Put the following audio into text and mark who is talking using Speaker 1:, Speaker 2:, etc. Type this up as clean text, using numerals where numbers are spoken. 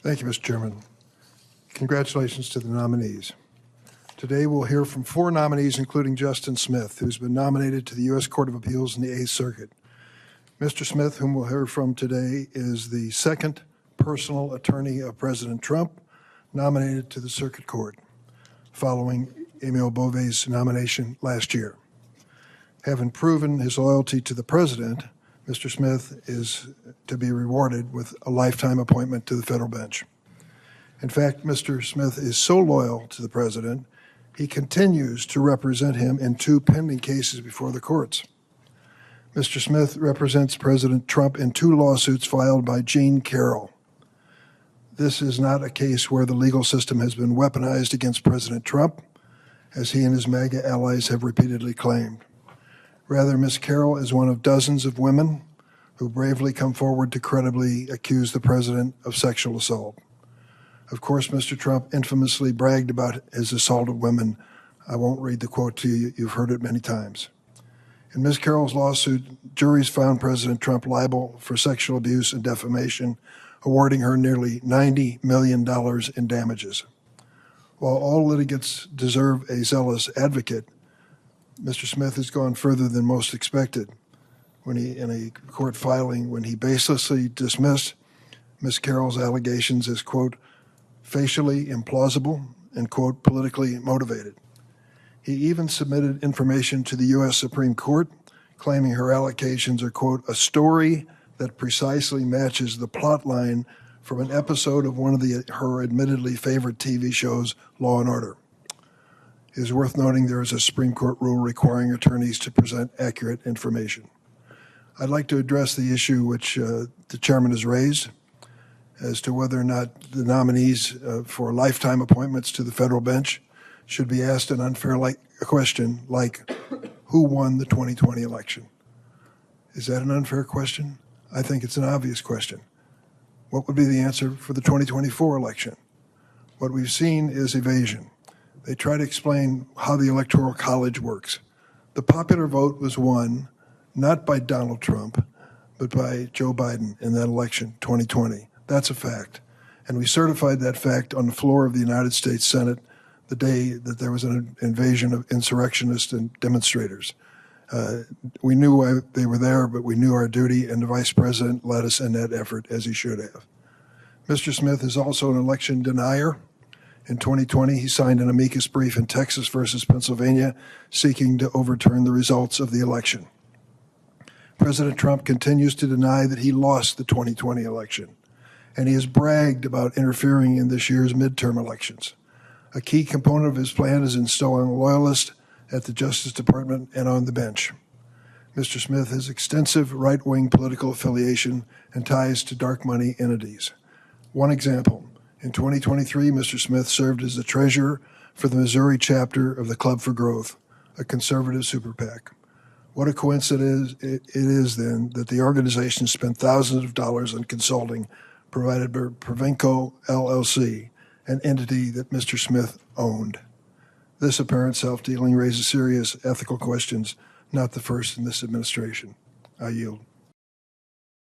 Speaker 1: Thank you, Mr. Chairman. Congratulations to the nominees. Today we'll hear from 4 nominees, including Justin Smith, who's been nominated to the U.S. Court of Appeals in the 8th Circuit. Mr. Smith, whom we'll hear from today, is the second personal attorney of President Trump nominated to the Circuit Court, following Emile Beauvais' nomination last year. Having proven his loyalty to the President, Mr. Smith is to be rewarded with a lifetime appointment to the federal bench. In fact, Mr. Smith is so loyal to the President, he continues to represent him in 2 pending cases before the courts. Mr. Smith represents President Trump in 2 lawsuits filed by Jean Carroll. This is not a case where the legal system has been weaponized against President Trump, as he and his MAGA allies have repeatedly claimed. Rather, Ms. Carroll is one of dozens of women who bravely come forward to credibly accuse the president of sexual assault. Of course, Mr. Trump infamously bragged about his assault of women. I won't read the quote to you. You've heard it many times. In Ms. Carroll's lawsuit, juries found President Trump liable for sexual abuse and defamation, awarding her nearly $90 million in damages. While all litigants deserve a zealous advocate, Mr. Smith has gone further than most expected when he, in a court filing, when he baselessly dismissed Ms. Carroll's allegations as, quote, facially implausible and, quote, politically motivated. He even submitted information to the U.S. Supreme Court claiming her allegations are, quote, a story that precisely matches the plot line from an episode of one of her admittedly favorite TV shows, Law & Order. It is worth noting there is a Supreme Court rule requiring attorneys to present accurate information. I'd like to address the issue which the chairman has raised as to whether or not the nominees for lifetime appointments to the federal bench should be asked an unfair question like, who won the 2020 election? Is that an unfair question? I think it's an obvious question. What would be the answer for the 2024 election? What we've seen is evasion. They try to explain how the Electoral College works. The popular vote was won not by Donald Trump, but by Joe Biden in that election, 2020. That's a fact. And we certified that fact on the floor of the United States Senate the day that there was an invasion of insurrectionists and demonstrators. We knew why they were there, but we knew our duty, and the vice president led us in that effort, as he should have. Mr. Smith is also an election denier. In 2020, he signed an amicus brief in Texas versus Pennsylvania, seeking to overturn the results of the election. President Trump continues to deny that he lost the 2020 election, and he has bragged about interfering in this year's midterm elections. A key component of his plan is installing Loyalist at the Justice Department and on the bench. Mr. Smith has extensive right-wing political affiliation and ties to dark money entities. One example, in 2023, Mr. Smith served as the treasurer for the Missouri chapter of the Club for Growth, a conservative super PAC. What a coincidence it is then that the organization spent thousands of dollars on consulting provided by Provenco LLC, an entity that Mr. Smith owned. This apparent self-dealing raises serious ethical questions, not the first in this administration. I yield.